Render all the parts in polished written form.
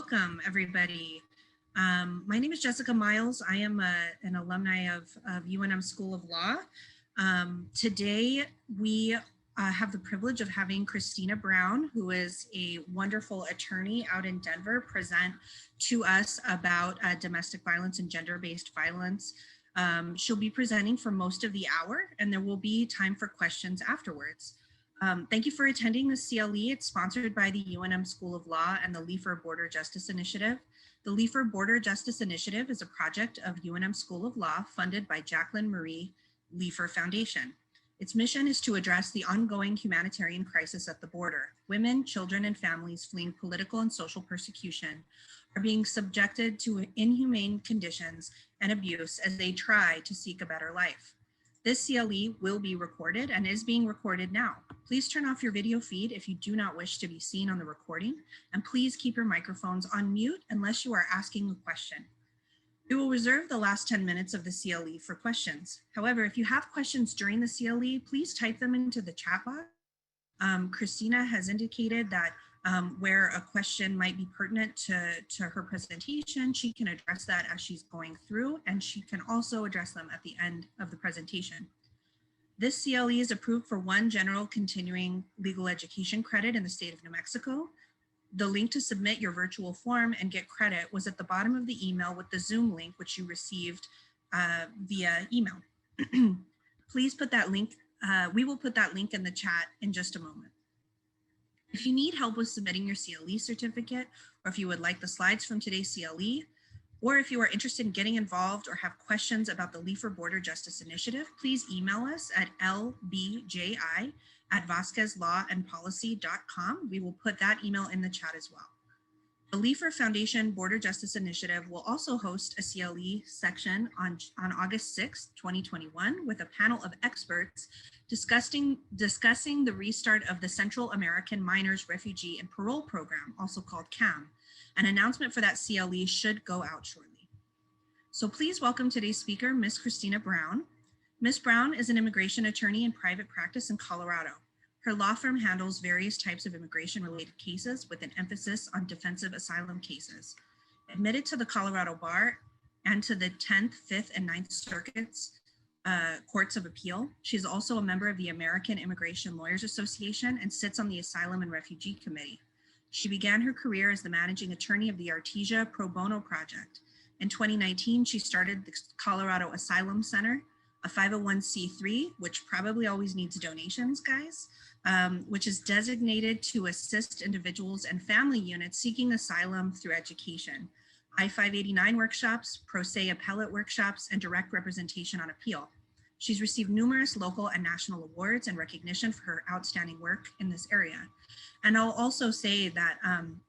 welcome everybody. My name is Jessica Miles. I am an alumni of UNM School of Law. Today we have the privilege of having Christina Brown, who is a wonderful attorney out in Denver, present to us about domestic violence and gender-based violence. She'll be presenting for most of the hour, and there will be time for questions afterwards. Thank you for attending the CLE. It's sponsored by the UNM School of Law and the Leifer Border Justice Initiative. The Leifer Border Justice Initiative is a project of UNM School of Law funded by Jacqueline Marie Leifer Foundation. Its mission is to address the ongoing humanitarian crisis at the border. Women, children, and families fleeing political and social persecution are being subjected to inhumane conditions and abuse as they try to seek a better life. This CLE will be recorded and is being recorded now. Please turn off your video feed if you do not wish to be seen on the recording, and please keep your microphones on mute unless you are asking a question. We will reserve the last 10 minutes of the CLE for questions. However, if you have questions during the CLE, please type them into the chat box. Christina has indicated that where a question might be pertinent to her presentation, she can address that as she's going through, and she can also address them at the end of the presentation. This CLE is approved for one general continuing legal education credit in the state of New Mexico. The link to submit your virtual form and get credit was at the bottom of the email with the Zoom link, which you received via email. Please put that link, we will put that link in the chat in just a moment. If you need help with submitting your CLE certificate, or if you would like the slides from today's CLE, or if you are interested in getting involved or have questions about the Leifer Border Justice Initiative, please email us at lbji@vasquezlawandpolicy.com. We will put that email in the chat as well. The Leifer Foundation Border Justice Initiative will also host a CLE section on August 6, 2021, with a panel of experts discussing the restart of the Central American Minors, Refugee, and Parole Program, also called CAM. An announcement for that CLE should go out shortly. So please welcome today's speaker, Ms. Christina Brown. Ms. Brown is an immigration attorney in private practice in Colorado. Her law firm handles various types of immigration-related cases with an emphasis on defensive asylum cases. Admitted to the Colorado Bar and to the 10th, 5th, and 9th Circuits Courts of Appeal, she is also a member of the American Immigration Lawyers Association and sits on the Asylum and Refugee Committee. She began her career as the managing attorney of the Artesia Pro Bono Project. In 2019, she started the Colorado Asylum Center, a 501c3, which probably always needs donations, guys, which is designated to assist individuals and family units seeking asylum through education, I-589 workshops, pro se appellate workshops, and direct representation on appeal. She's received numerous local and national awards and recognition for her outstanding work in this area. And I'll also say that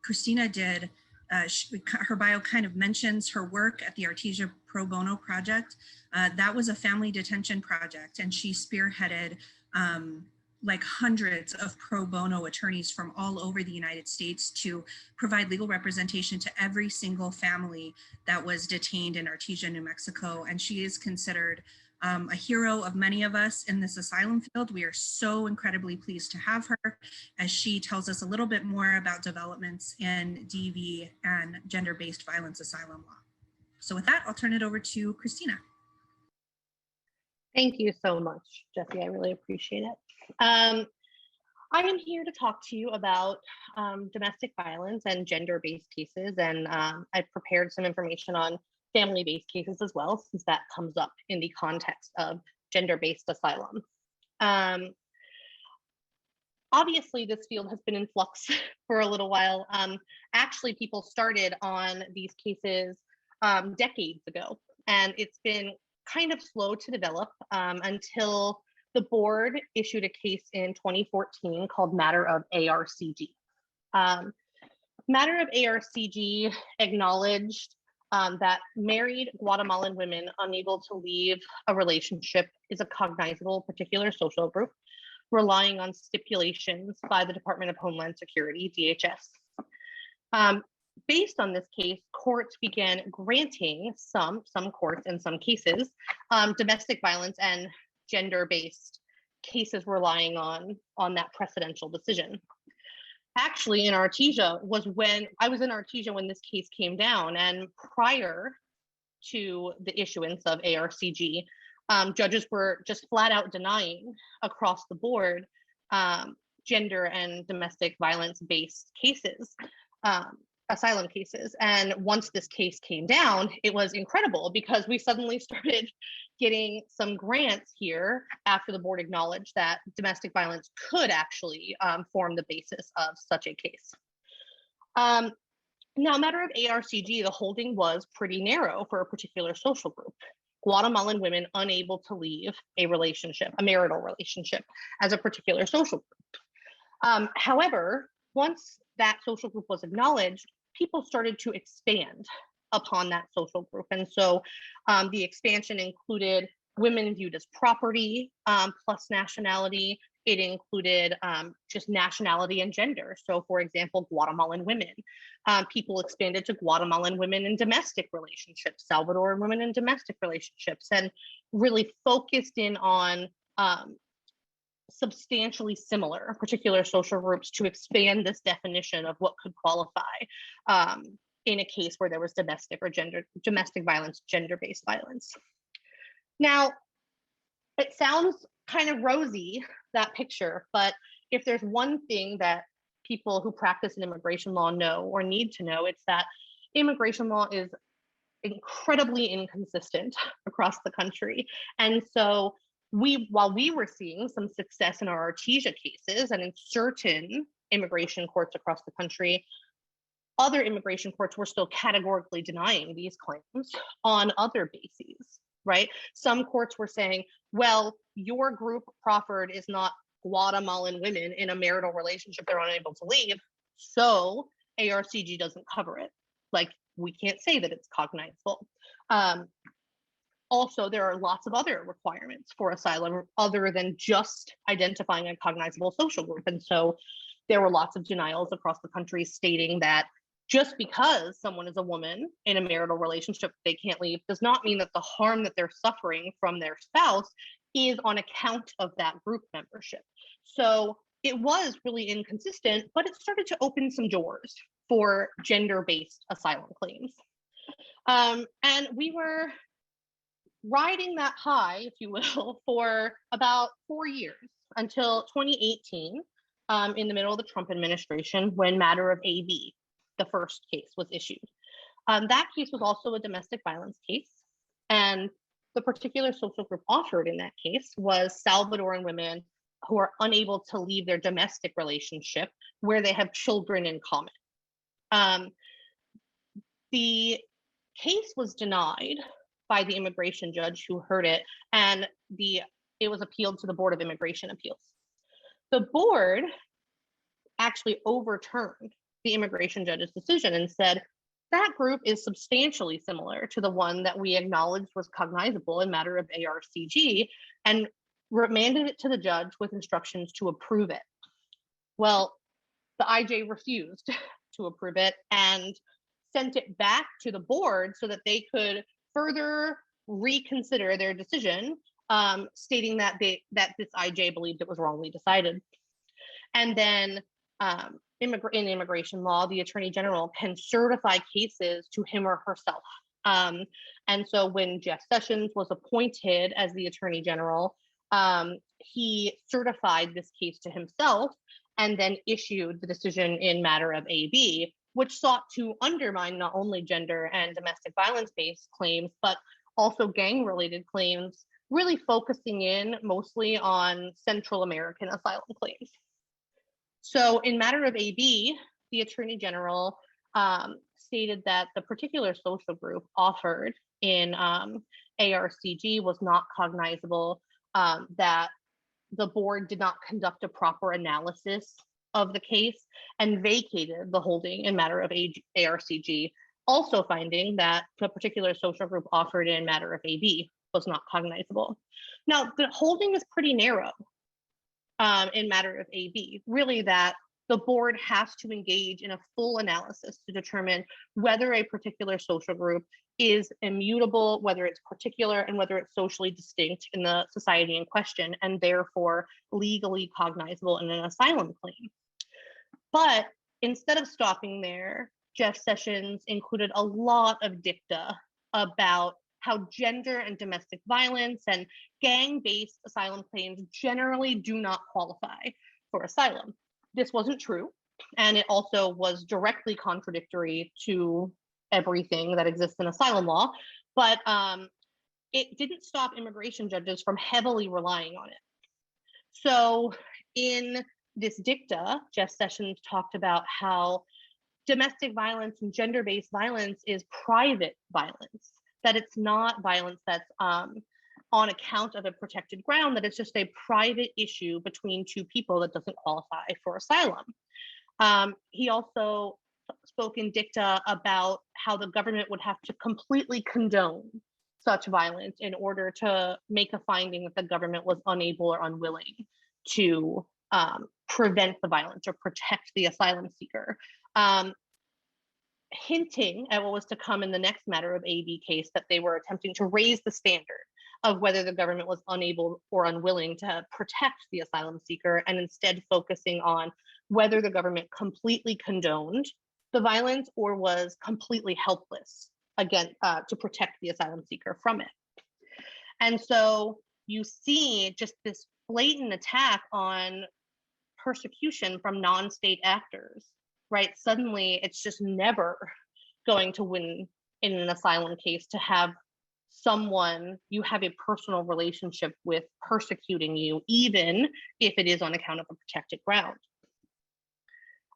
Christina did, her bio kind of mentions her work at the Artesia Pro Bono Project. That was a family detention project, and she spearheaded like hundreds of pro bono attorneys from all over the United States to provide legal representation to every single family that was detained in Artesia, New Mexico. And she is considered a hero of many of us in this asylum field. We are so incredibly pleased to have her as she tells us a little bit more about developments in DV and gender-based violence asylum law. So with that, I'll turn it over to Christina. Thank you so much, Jessie. I really appreciate it. I am here to talk to you about domestic violence and gender-based cases, and I've prepared some information on family-based cases as well, since that comes up in the context of gender-based asylum. Obviously, this field has been in flux for a little while. Actually, people started on these cases decades ago, and it's been kind of slow to develop until the board issued a case in 2014 called Matter of ARCG. Matter of ARCG acknowledged that married Guatemalan women unable to leave a relationship is a cognizable particular social group, relying on stipulations by the Department of Homeland Security, DHS. Based on this case, courts began granting some courts in some cases, domestic violence and gender-based cases relying on that precedential decision. actually in Artesia was when I was in Artesia when this case came down, and prior to the issuance of ARCG, judges were just flat out denying across the board gender and domestic violence based cases, asylum cases. And once this case came down, it was incredible because we suddenly started getting some grants here after the board acknowledged that domestic violence could actually form the basis of such a case. Now, a matter of ARCG, the holding was pretty narrow for a particular social group. Guatemalan women unable to leave a relationship, a marital relationship, as a particular social group. However, once that social group was acknowledged, people started to expand upon that social group. And so the expansion included women viewed as property plus nationality. It included just nationality and gender. So for example, Guatemalan women. People expanded to Guatemalan women in domestic relationships, Salvadoran women in domestic relationships, and really focused in on substantially similar particular social groups to expand this definition of what could qualify in a case where there was domestic violence, gender-based violence. Now, it sounds kind of rosy, that picture, but if there's one thing that people who practice in immigration law know or need to know, it's that immigration law is incredibly inconsistent across the country. And so while we were seeing some success in our Artesia cases and in certain immigration courts across the country, other immigration courts were still categorically denying these claims on other bases, right? Some courts were saying, well, your group proffered is not Guatemalan women in a marital relationship they're unable to leave, so ARCG doesn't cover it. Like, we can't say that it's cognizable. Also, there are lots of other requirements for asylum other than just identifying a cognizable social group. And so there were lots of denials across the country stating that just because someone is a woman in a marital relationship they can't leave does not mean that the harm that they're suffering from their spouse is on account of that group membership. So it was really inconsistent, but it started to open some doors for gender-based asylum claims. And we were riding that high, if you will, for about 4 years until 2018, in the middle of the Trump administration, when matter of AB, the first case, was issued. That case was also a domestic violence case, and the particular social group offered in that case was Salvadoran women who are unable to leave their domestic relationship where they have children in common. The case was denied by the immigration judge who heard it, and it was appealed to the Board of Immigration Appeals. The board actually overturned the immigration judge's decision and said that group is substantially similar to the one that we acknowledged was cognizable in matter of ARCG, and remanded it to the judge with instructions to approve it. Well, the IJ refused to approve it and sent it back to the board so that they could further reconsider their decision, stating that this IJ believed it was wrongly decided. And then in immigration law, the Attorney General can certify cases to him or herself. And so when Jeff Sessions was appointed as the Attorney General, he certified this case to himself and then issued the decision in matter of AB, which sought to undermine not only gender and domestic violence-based claims, but also gang-related claims, really focusing in mostly on Central American asylum claims. So in matter of AB, the Attorney General stated that the particular social group offered in ARCG was not cognizable, that the board did not conduct a proper analysis of the case, and vacated the holding in matter of ARCG, also finding that the particular social group offered in matter of AB was not cognizable. Now, the holding is pretty narrow in matter of AB, really that the board has to engage in a full analysis to determine whether a particular social group is immutable, whether it's particular, and whether it's socially distinct in the society in question, and therefore legally cognizable in an asylum claim. But instead of stopping there, Jeff Sessions included a lot of dicta about how gender and domestic violence and gang-based asylum claims generally do not qualify for asylum. This wasn't true, and it also was directly contradictory to everything that exists in asylum law, but it didn't stop immigration judges from heavily relying on it. So in this dicta, Jeff Sessions talked about how domestic violence and gender-based violence is private violence, that it's not violence that's on account of a protected ground, that it's just a private issue between two people that doesn't qualify for asylum. He also spoke in dicta about how the government would have to completely condone such violence in order to make a finding that the government was unable or unwilling to prevent the violence or protect the asylum seeker. Hinting at what was to come in the next matter of AB case, that they were attempting to raise the standard of whether the government was unable or unwilling to protect the asylum seeker, and instead focusing on whether the government completely condoned the violence or was completely helpless again to protect the asylum seeker from it. And so you see just this blatant attack on persecution from non-state actors, right? Suddenly it's just never going to win in an asylum case to have someone you have a personal relationship with persecuting you, even if it is on account of a protected ground.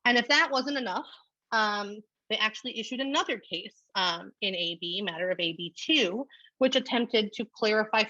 And if that wasn't enough, they actually issued another case in AB, matter of AB2, which attempted to clarify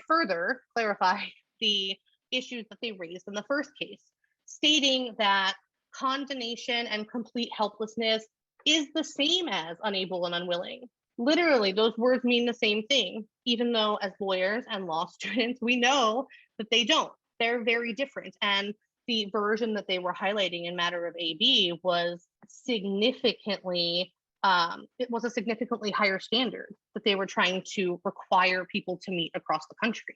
the issues that they raised in the first case, stating that condemnation and complete helplessness is the same as unable and unwilling. Literally, those words mean the same thing, even though as lawyers and law students, we know that they don't. They're very different. And the version that they were highlighting in matter of AB was significantly, it was a significantly higher standard that they were trying to require people to meet across the country.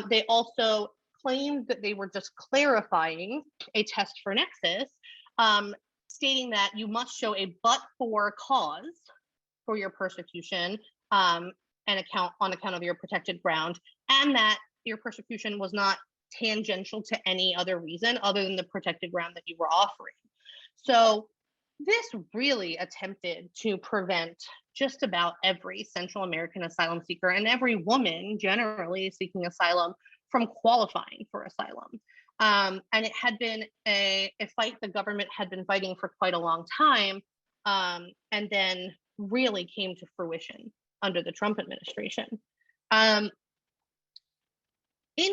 They also claimed that they were just clarifying a test for nexus, stating that you must show a but-for cause for your persecution on account of your protected ground, and that your persecution was not tangential to any other reason other than the protected ground that you were offering. So this really attempted to prevent just about every Central American asylum seeker and every woman generally seeking asylum from qualifying for asylum. And it had been a fight the government had been fighting for quite a long time, and then really came to fruition under the Trump administration. In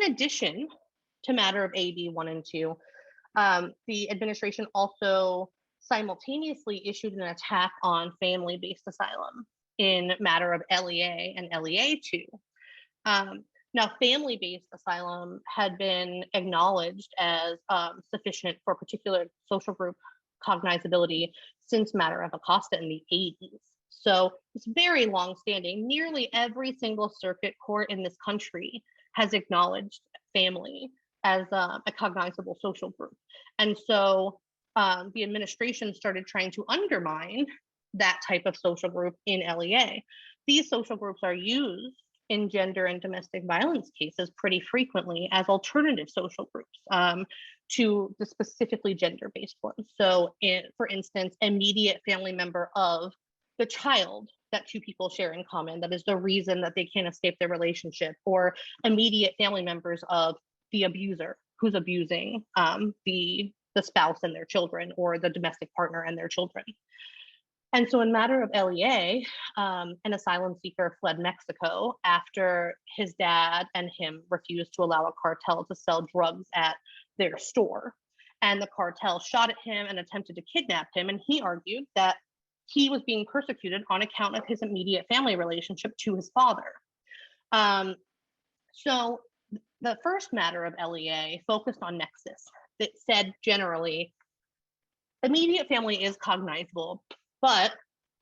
addition to matter of AB 1 and 2, the administration also simultaneously issued an attack on family-based asylum in matter of LEA and LEA 2. Now, family-based asylum had been acknowledged as sufficient for a particular social group cognizability since matter of Acosta in the 80s. So it's very long-standing. Nearly every single circuit court in this country has acknowledged family as a cognizable social group. And so the administration started trying to undermine that type of social group in LEA. These social groups are used in gender and domestic violence cases pretty frequently as alternative social groups to the specifically gender-based ones. So for instance, immediate family member of the child that two people share in common, that is the reason that they can't escape their relationship, or immediate family members of the abuser who's abusing the spouse and their children, or the domestic partner and their children. And so in matter of LEA, an asylum seeker fled Mexico after his dad and him refused to allow a cartel to sell drugs at their store. And the cartel shot at him and attempted to kidnap him. And he argued that he was being persecuted on account of his immediate family relationship to his father. So the first matter of LEA focused on nexus. It said generally, immediate family is cognizable, but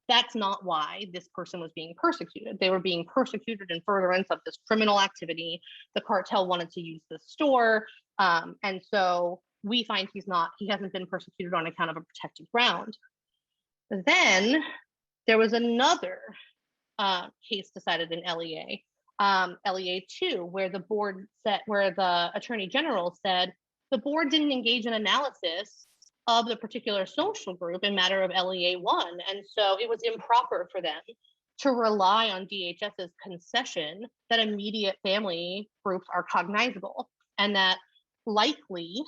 that's not why this person was being persecuted. They were being persecuted in furtherance of this criminal activity. The cartel wanted to use the store. And so we find he hasn't been persecuted on account of a protected ground. Then there was another case decided in LEA, LEA 2, where the Attorney General said the board didn't engage in analysis of the particular social group in matter of LEA 1, and so it was improper for them to rely on DHS's concession that immediate family groups are cognizable, and that likely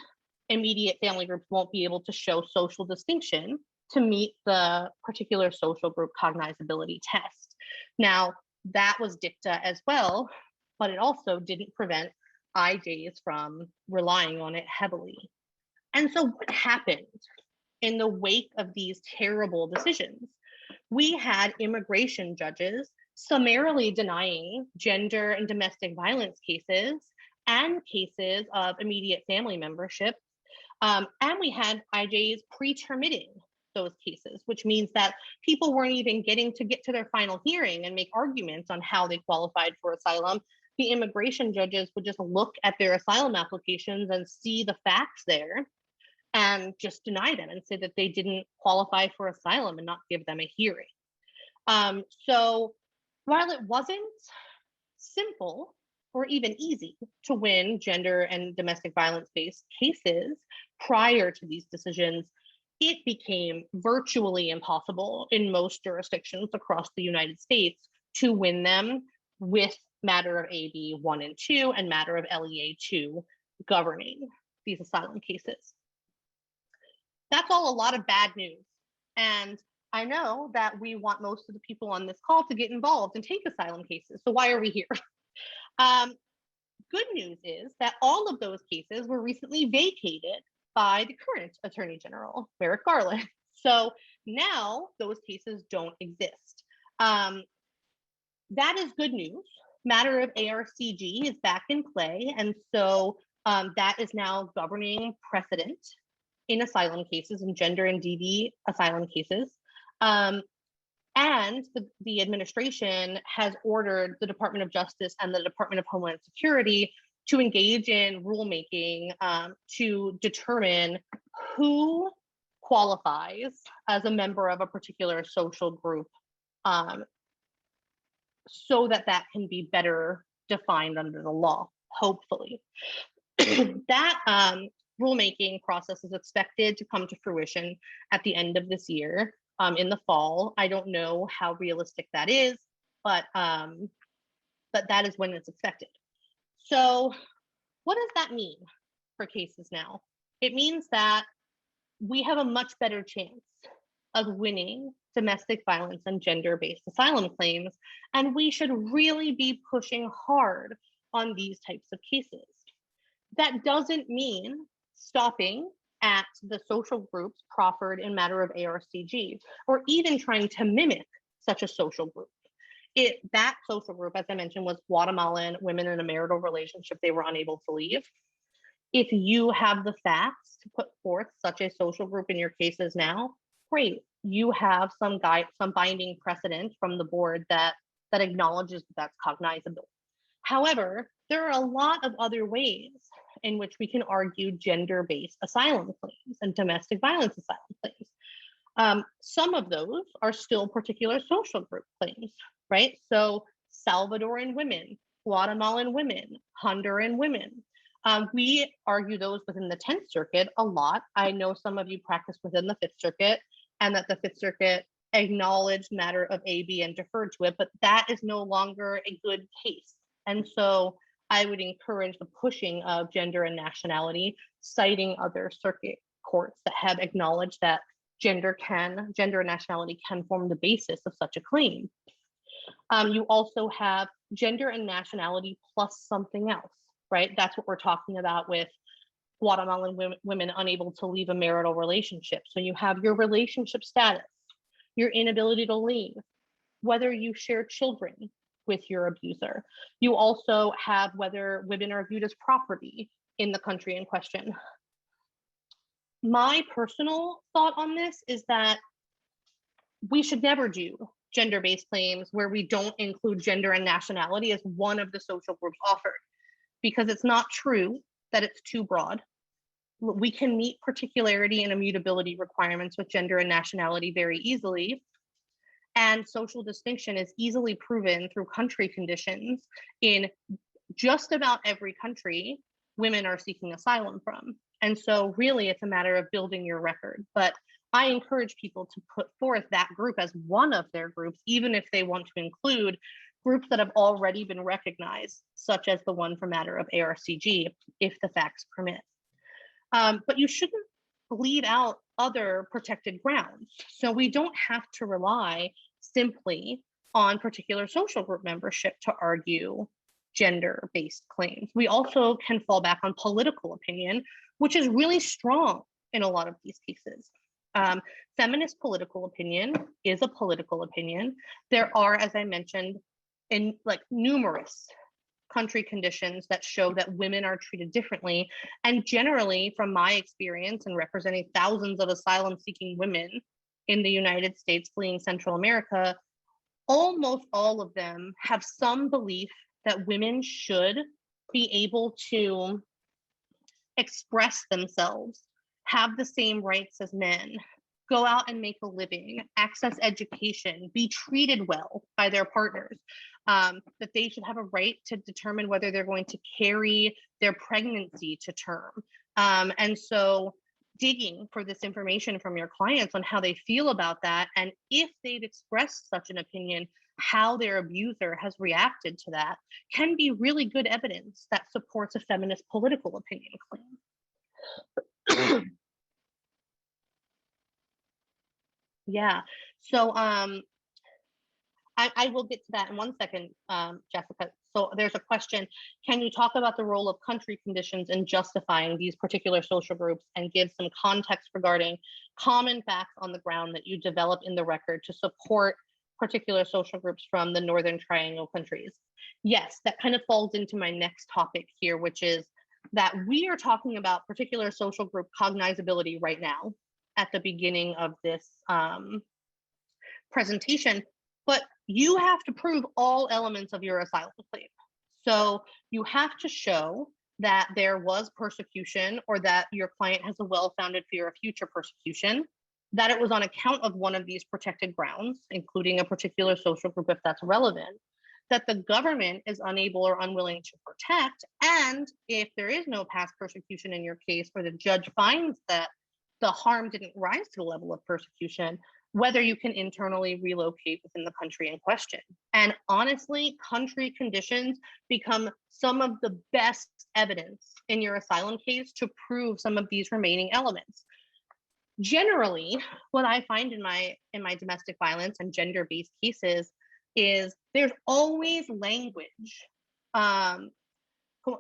immediate family groups won't be able to show social distinction to meet the particular social group cognizability test. Now, that was dicta as well, but it also didn't prevent IJs from relying on it heavily. And so what happened in the wake of these terrible decisions? We had immigration judges summarily denying gender and domestic violence cases and cases of immediate family membership. And we had IJs pre-termitting those cases, which means that people weren't even getting to get to their final hearing and make arguments on how they qualified for asylum. The immigration judges would just look at their asylum applications and see the facts there and just deny them and say that they didn't qualify for asylum and not give them a hearing. So while it wasn't simple or even easy to win gender and domestic violence-based cases prior to these decisions, it became virtually impossible in most jurisdictions across the United States to win them with matter of AB 1 and 2 and matter of LEA 2 governing these asylum cases. That's all a lot of bad news. And I know that we want most of the people on this call to get involved and take asylum cases. So why are we here? Good news is that all of those cases were recently vacated by the current Attorney General, Merrick Garland. So now those cases don't exist. That is good news. Matter of ARCG is back in play. And so that is now governing precedent in asylum cases and gender and DV asylum cases. And the administration has ordered the Department of Justice and the Department of Homeland Security to engage in rulemaking to determine who qualifies as a member of a particular social group, so that that can be better defined under the law, hopefully. That rulemaking process is expected to come to fruition at the end of this year, in the fall. I don't know how realistic that is, but that is when it's expected. So what does that mean for cases now? It means that we have a much better chance of winning domestic violence and gender-based asylum claims, and we should really be pushing hard on these types of cases. That doesn't mean stopping at the social groups proffered in matter of ARCG, or even trying to mimic such a social group. That social group, as I mentioned, was Guatemalan women in a marital relationship they were unable to leave. If you have the facts to put forth such a social group in your cases now, great. You have some binding precedent from the board that acknowledges that that's cognizable. However, there are a lot of other ways in which we can argue gender-based asylum claims and domestic violence asylum claims. Some of those are still particular social group claims, right? So Salvadoran women, Guatemalan women, Honduran women. We argue those within the 10th Circuit a lot. I know some of you practice within the 5th Circuit, and that the 5th Circuit acknowledged matter of AB and deferred to it, but that is no longer a good case. And so I would encourage the pushing of gender and nationality, citing other circuit courts that have acknowledged that gender and nationality can form the basis of such a claim. You also have gender and nationality plus something else, right? That's what we're talking about with Guatemalan women unable to leave a marital relationship. So you have your relationship status, your inability to leave, whether you share children with your abuser. You also have whether women are viewed as property in the country in question. My personal thought on this is that we should never do gender-based claims where we don't include gender and nationality as one of the social groups offered, because it's not true that it's too broad. we can meet particularity and immutability requirements with gender and nationality very easily. And social distinction is easily proven through country conditions in just about every country women are seeking asylum from. And so really it's a matter of building your record. But I encourage people to put forth that group as one of their groups, even if they want to include groups that have already been recognized, such as the one for matter of ARCG, if the facts permit. But you shouldn't bleed out other protected grounds. So we don't have to rely simply on particular social group membership to argue gender-based claims. We also can fall back on political opinion, which is really strong in a lot of these cases. Feminist political opinion is a political opinion. There are, as I mentioned, in numerous country conditions that show that women are treated differently. And generally, from my experience in representing thousands of asylum-seeking women in the United States fleeing Central America, almost all of them have some belief that women should be able to express themselves, have the same rights as men, go out and make a living, access education, be treated well by their partners, that they should have a right to determine whether they're going to carry their pregnancy to term. And so digging for this information from your clients on how they feel about that, and if they've expressed such an opinion, how their abuser has reacted to that, can be really good evidence that supports a feminist political opinion claim. Yeah, so I will get to that in one second, Jessica. So there's a question, can you talk about the role of country conditions in justifying these particular social groups and give some context regarding common facts on the ground that you develop in the record to support particular social groups from the Northern Triangle countries? Yes, that kind of falls into my next topic here, which is that we are talking about particular social group cognizability right now at the beginning of this presentation, but you have to prove all elements of your asylum claim. So you have to show that there was persecution or that your client has a well-founded fear of future persecution, that it was on account of one of these protected grounds, including a particular social group if that's relevant, that the government is unable or unwilling to protect, and if there is no past persecution in your case, or the judge finds that the harm didn't rise to the level of persecution, whether you can internally relocate within the country in question. And honestly, country conditions become some of the best evidence in your asylum case to prove some of these remaining elements. Generally, what I find in my domestic violence and gender-based cases is there's always language,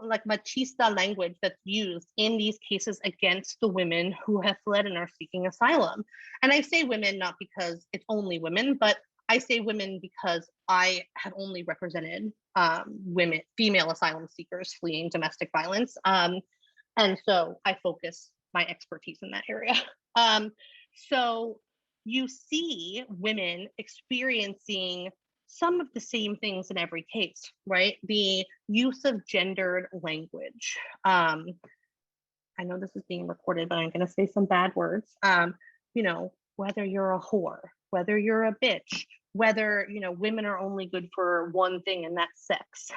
like machista language, that's used in these cases against the women who have fled and are seeking asylum. And I say women not because it's only women, but I say women because I have only represented women, female asylum seekers fleeing domestic violence. And so I focus my expertise in that area. So you see women experiencing some of the same things in every case, right? The use of gendered language. I know this is being recorded, but I'm going to say some bad words. You know, whether you're a whore, whether you're a bitch, whether, you know, women are only good for one thing and that's sex.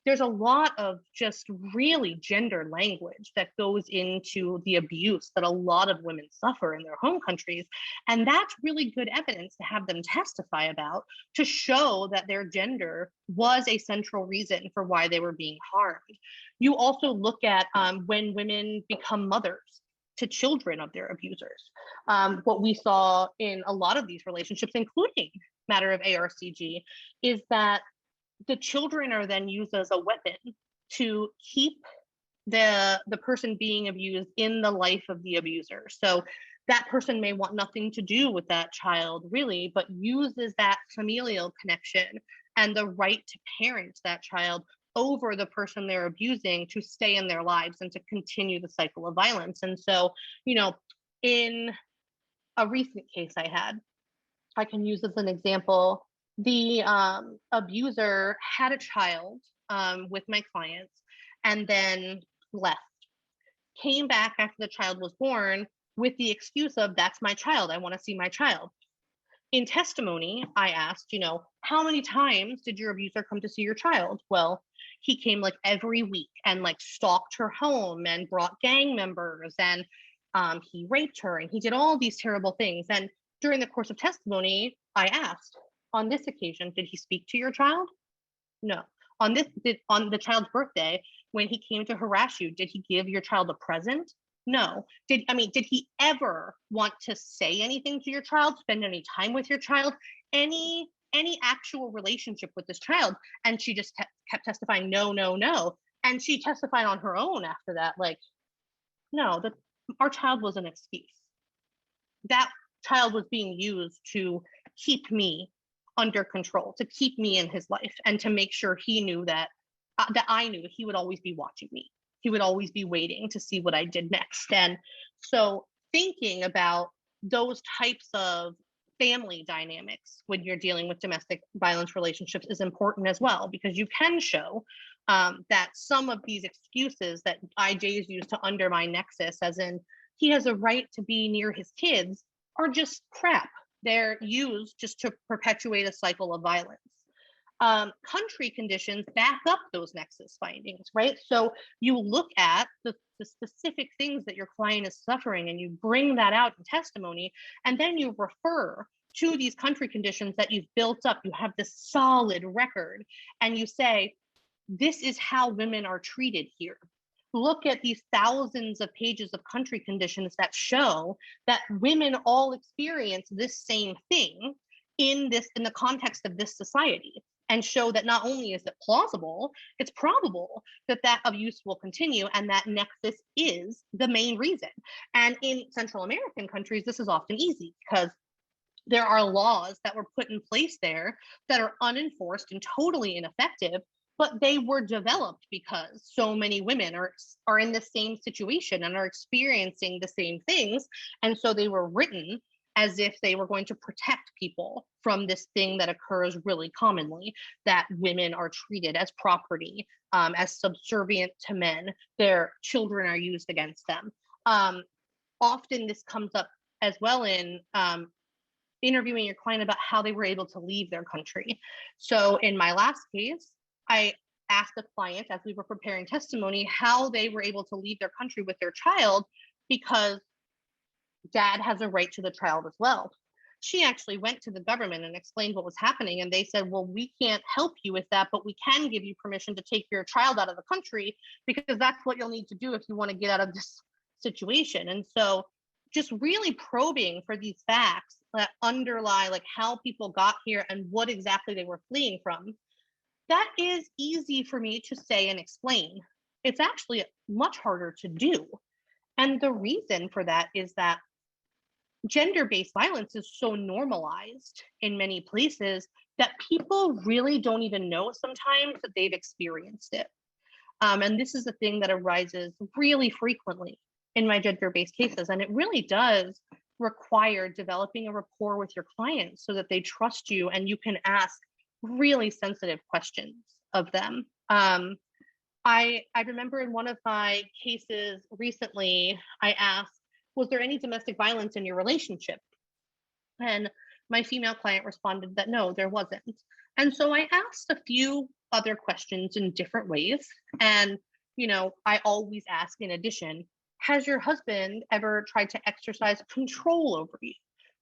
There's a lot of just really gender language that goes into the abuse that a lot of women suffer in their home countries. And that's really good evidence to have them testify about, to show that their gender was a central reason for why they were being harmed. You also look at when women become mothers to children of their abusers. What we saw in a lot of these relationships, including matter of ARCG, is that the children are then used as a weapon to keep the person being abused in the life of the abuser. So that person may want nothing to do with that child really, but uses that familial connection and the right to parent that child over the person they're abusing to stay in their lives and to continue the cycle of violence. And so, you know, in a recent case I had, I can use as an example, the abuser had a child with my clients and then left. came back after the child was born with the excuse of, that's my child, I want to see my child. In testimony, I asked, how many times did your abuser come to see your child? Well, he came like every week and like stalked her home and brought gang members, and he raped her and he did all these terrible things. And during the course of testimony, I asked, on this occasion, did he speak to your child? No. On the child's birthday, when he came to harass you, did he give your child a present? No. Did he ever want to say anything to your child, spend any time with your child, any actual relationship with this child? And she just kept testifying, no, no, no. And she testified on her own after that, like, no, our child was an excuse. That child was being used to keep me under control, to keep me in his life, and to make sure he knew that I knew he would always be watching me. He would always be waiting to see what I did next. And so thinking about those types of family dynamics when you're dealing with domestic violence relationships is important as well, because you can show that some of these excuses that IJs use to undermine nexus, as in he has a right to be near his kids, are just crap. They're used just to perpetuate a cycle of violence. Country conditions back up those nexus findings, right? So you look at the specific things that your client is suffering and you bring that out in testimony, and then you refer to these country conditions that you've built up. You have this solid record, and you say, this is how women are treated here. Look at these thousands of pages of country conditions that show that women all experience this same thing in the context of this society, and show that not only is it plausible, it's probable that abuse will continue, and that nexus is the main reason. And in Central American countries, this is often easy because there are laws that were put in place there that are unenforced and totally ineffective, but they were developed because so many women are in the same situation and are experiencing the same things. And so they were written as if they were going to protect people from this thing that occurs really commonly, that women are treated as property, as subservient to men. Their children are used against them. Often this comes up as well in interviewing your client about how they were able to leave their country. So in my last case, I asked the client, as we were preparing testimony, how they were able to leave their country with their child, because dad has a right to the child as well. She actually went to the government and explained what was happening, and they said, well, we can't help you with that, but we can give you permission to take your child out of the country, because that's what you'll need to do if you want to get out of this situation. And so just really probing for these facts that underlie like how people got here and what exactly they were fleeing from, that is easy for me to say and explain. It's actually much harder to do. And the reason for that is that gender-based violence is so normalized in many places that people really don't even know sometimes that they've experienced it. And this is a thing that arises really frequently in my gender-based cases. And it really does require developing a rapport with your clients so that they trust you and you can ask really sensitive questions of them. I remember in one of my cases recently, I asked, was there any domestic violence in your relationship? And my female client responded that no, there wasn't. And so I asked a few other questions in different ways. And, I always ask in addition, has your husband ever tried to exercise control over you,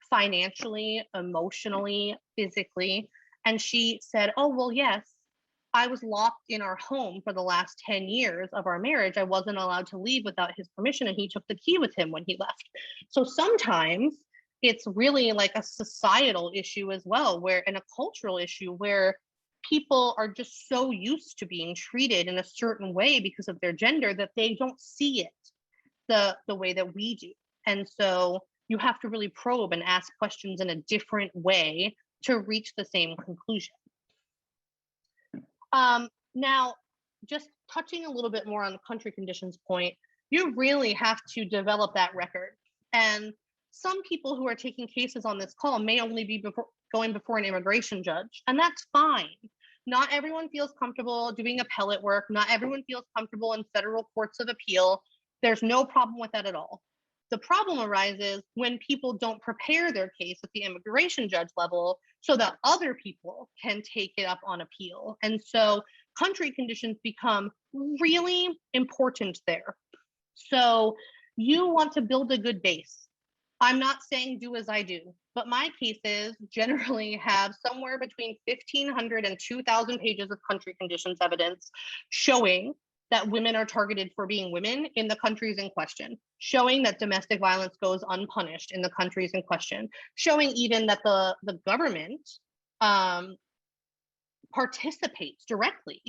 financially, emotionally, physically? And she said, oh, well, yes. I was locked in our home for the last 10 years of our marriage. I wasn't allowed to leave without his permission, and he took the key with him when he left. So sometimes it's really like a societal issue as well, and a cultural issue where people are just so used to being treated in a certain way because of their gender that they don't see it the way that we do. And so you have to really probe and ask questions in a different way to reach the same conclusion. Now, just touching a little bit more on the country conditions point, you really have to develop that record. And some people who are taking cases on this call may only be going before an immigration judge, and that's fine. Not everyone feels comfortable doing appellate work. Not everyone feels comfortable in federal courts of appeal. There's no problem with that at all. The problem arises when people don't prepare their case at the immigration judge level so that other people can take it up on appeal. And so country conditions become really important there. So you want to build a good base. I'm not saying do as I do, but my cases generally have somewhere between 1,500 and 2,000 pages of country conditions evidence showing that women are targeted for being women in the countries in question, showing that domestic violence goes unpunished in the countries in question, showing even that the government participates directly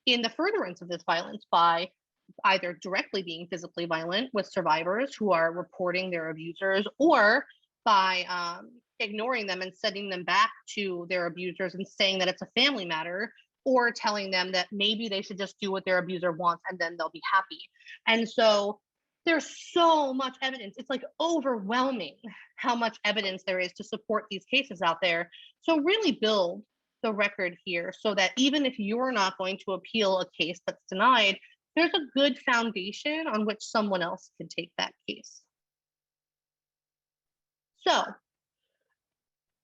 in the furtherance of this violence by either directly being physically violent with survivors who are reporting their abusers, or by ignoring them and sending them back to their abusers and saying that it's a family matter, or telling them that maybe they should just do what their abuser wants and then they'll be happy. And so there's so much evidence. It's like overwhelming how much evidence there is to support these cases out there. So really build the record here so that even if you're not going to appeal a case that's denied, there's a good foundation on which someone else can take that case. So,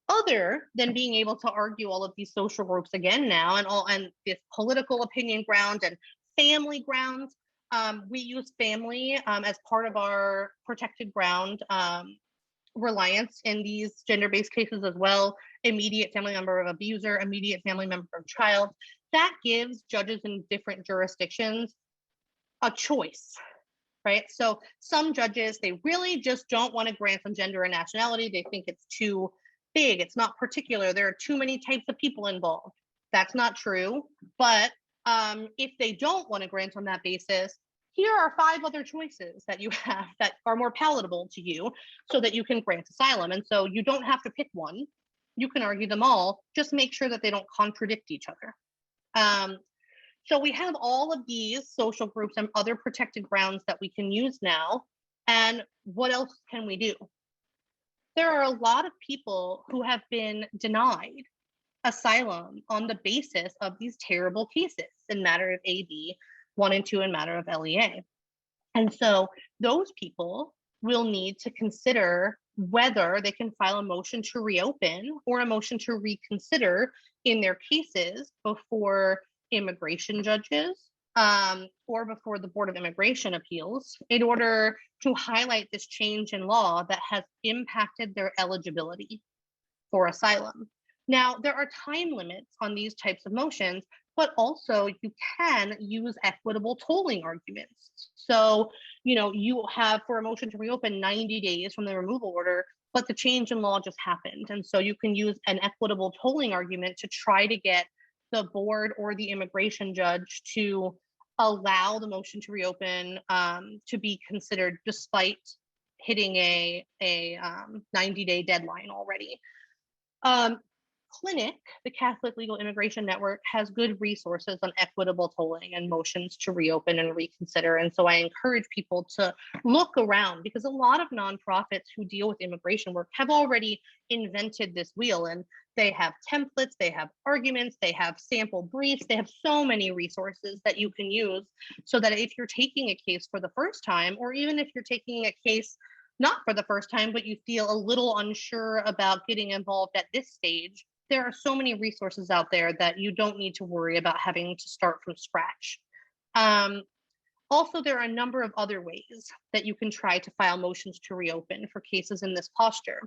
other than being able to argue all of these social groups again now, and this political opinion ground and family grounds, we use family as part of our protected ground reliance in these gender-based cases as well. Immediate family member of abuser, immediate family member of child. That gives judges in different jurisdictions a choice, right? So some judges, they really just don't want to grant on gender and nationality. They think it's too big, it's not particular, there are too many types of people involved. That's not true. But if they don't want to grant on that basis, here are 5 other choices that you have that are more palatable to you so that you can grant asylum. And so you don't have to pick one. You can argue them all. Just make sure that they don't contradict each other. So we have all of these social groups and other protected grounds that we can use now. And what else can we do? There are a lot of people who have been denied asylum on the basis of these terrible cases in matter of AB 1 and 2 and matter of LEA. And so those people will need to consider whether they can file a motion to reopen or a motion to reconsider in their cases before immigration judges or before the Board of Immigration Appeals in order to highlight this change in law that has impacted their eligibility for asylum. Now, there are time limits on these types of motions, but also you can use equitable tolling arguments. So, you have for a motion to reopen 90 days from the removal order, but the change in law just happened. And so you can use an equitable tolling argument to try to get the board or the immigration judge to allow the motion to reopen to be considered despite hitting a 90-day deadline already. Clinic, the Catholic Legal Immigration Network, has good resources on equitable tolling and motions to reopen and reconsider. And so I encourage people to look around, because a lot of nonprofits who deal with immigration work have already invented this wheel, and they have templates, they have arguments, they have sample briefs, they have so many resources that you can use so that if you're taking a case for the first time, or even if you're taking a case not for the first time, but you feel a little unsure about getting involved at this stage, there are so many resources out there that you don't need to worry about having to start from scratch. Also, there are a number of other ways that you can try to file motions to reopen for cases in this posture.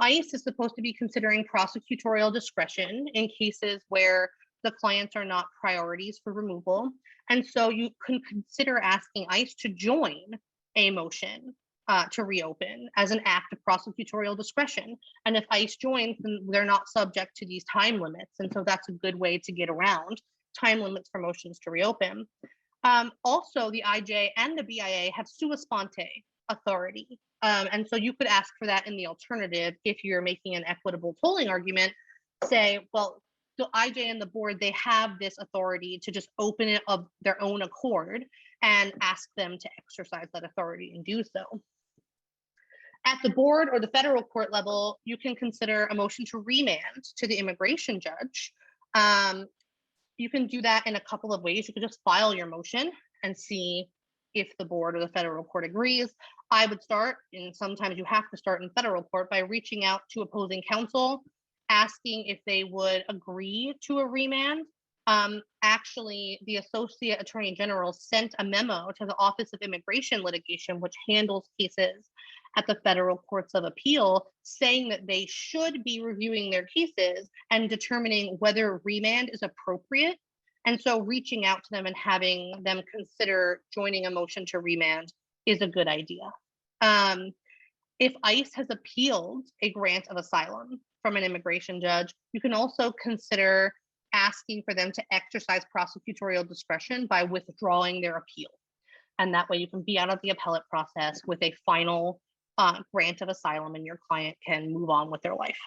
ICE is supposed to be considering prosecutorial discretion in cases where the clients are not priorities for removal. And so you can consider asking ICE to join a motion to reopen as an act of prosecutorial discretion. And if ICE joins, then they're not subject to these time limits. And so that's a good way to get around time limits for motions to reopen. Also, the IJ and the BIA have sua sponte authority. And so you could ask for that in the alternative if you're making an equitable tolling argument. Say, well, the IJ and the board, they have this authority to just open it of their own accord and ask them to exercise that authority and do so. At the board or the federal court level, you can consider a motion to remand to the immigration judge. You can do that in a couple of ways. You can just file your motion and see if the board or the federal court agrees. I would start, and sometimes you have to start in federal court, by reaching out to opposing counsel, asking if they would agree to a remand. Actually, the Associate Attorney General sent a memo to the Office of Immigration Litigation, which handles cases at the federal courts of appeal, saying that they should be reviewing their cases and determining whether remand is appropriate. And so reaching out to them and having them consider joining a motion to remand is a good idea. If ICE has appealed a grant of asylum from an immigration judge, you can also consider asking for them to exercise prosecutorial discretion by withdrawing their appeal. And that way you can be out of the appellate process with a final grant of asylum, and your client can move on with their life.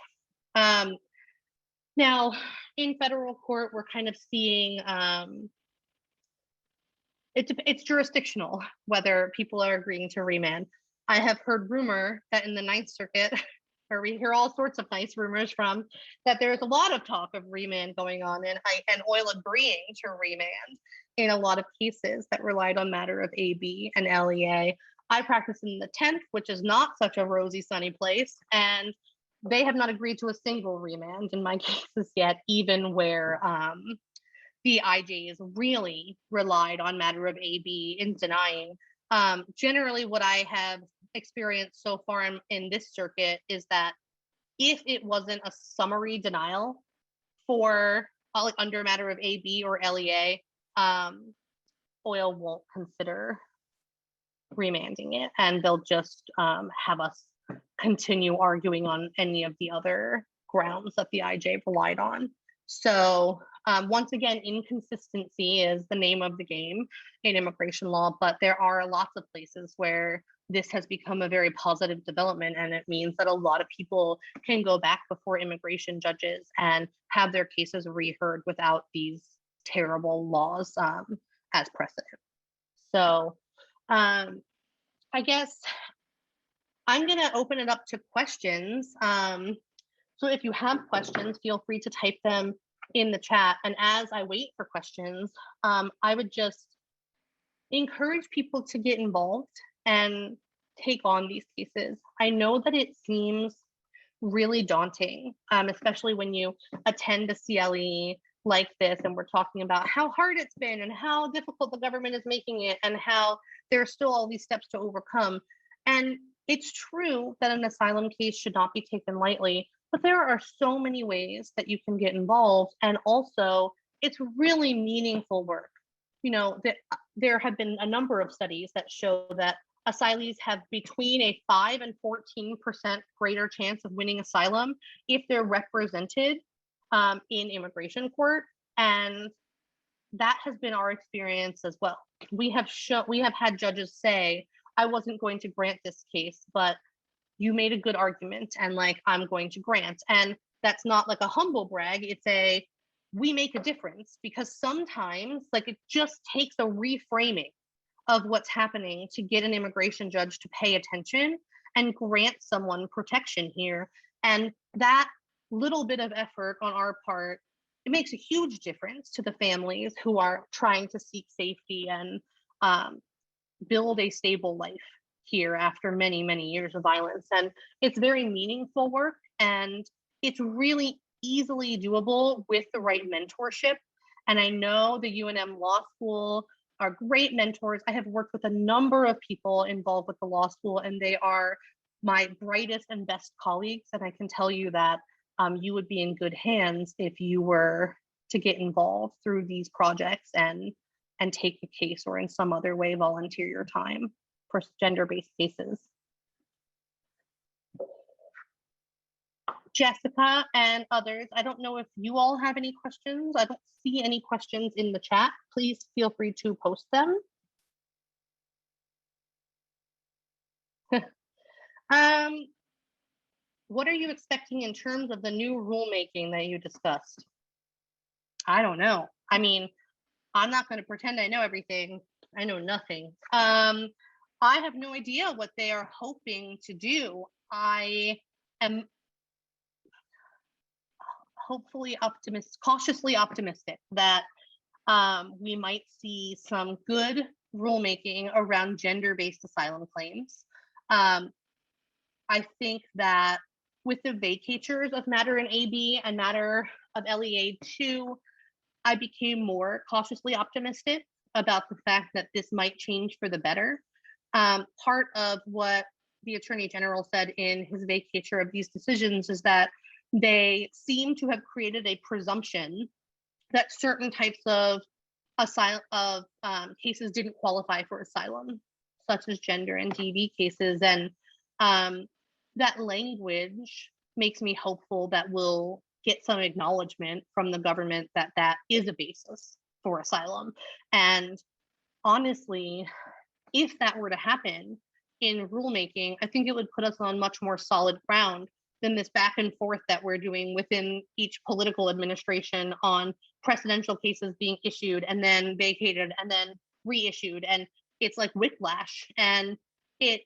Now, in federal court, we're kind of seeing it's jurisdictional whether people are agreeing to remand. I have heard rumor that in the Ninth Circuit, where we hear all sorts of nice rumors from, that there's a lot of talk of remand going on, and oil agreeing to remand in a lot of cases that relied on matter of AB and LEA. I practice in the 10th, which is not such a rosy, sunny place, and they have not agreed to a single remand in my cases yet, even where the IJs really relied on matter of AB in denying. Generally, what I have experienced so far in this circuit is that if it wasn't a summary denial for like under matter of AB or LEA, oil won't consider remanding it, and they'll just have us continue arguing on any of the other grounds that the IJ relied on. So once again, inconsistency is the name of the game in immigration law, but there are lots of places where this has become a very positive development, and it means that a lot of people can go back before immigration judges and have their cases reheard without these terrible laws as precedent. So I guess I'm going to open it up to questions. So if you have questions, feel free to type them in the chat. And as I wait for questions, I would just encourage people to get involved and take on these cases. I know that it seems really daunting, especially when you attend a CLE like this and we're talking about how hard it's been and how difficult the government is making it and how there are still all these steps to overcome. And it's true that an asylum case should not be taken lightly, but there are so many ways that you can get involved. And also, it's really meaningful work. You know, that there have been a number of studies that show that asylees have between a 5 and 14% greater chance of winning asylum if they're represented in immigration court. And that has been our experience as well. We have had judges say, I wasn't going to grant this case, but you made a good argument and like, I'm going to grant. And that's not like a humble brag. It's we make a difference, because sometimes like it just takes a reframing of what's happening to get an immigration judge to pay attention and grant someone protection here. And that little bit of effort on our part, it makes a huge difference to the families who are trying to seek safety and build a stable life here after many, many years of violence. And it's very meaningful work, and it's really easily doable with the right mentorship. And I know the UNM Law School are great mentors. I have worked with a number of people involved with the law school, and they are my brightest and best colleagues. And I can tell you that you would be in good hands if you were to get involved through these projects and take a case, or in some other way volunteer your time for gender-based cases. Jessica and others, I don't know if you all have any questions. I don't see any questions in the chat. Please feel free to post them. What are you expecting in terms of the new rulemaking that you discussed? I don't know. I mean, I'm not going to pretend I know everything. I know nothing. I have no idea what they are hoping to do. I am hopefully cautiously optimistic that we might see some good rulemaking around gender-based asylum claims. I think that with the vacatures of matter in AB and matter of LEA 2, I became more cautiously optimistic about the fact that this might change for the better. Part of what the Attorney General said in his vacatur of these decisions is that they seem to have created a presumption that certain types of cases didn't qualify for asylum, such as gender and DV cases. And that language makes me hopeful that we'll get some acknowledgement from the government that that is a basis for asylum. And honestly, if that were to happen in rulemaking, I think it would put us on much more solid ground than this back and forth that we're doing within each political administration on precedential cases being issued and then vacated and then reissued. And it's like whiplash. And it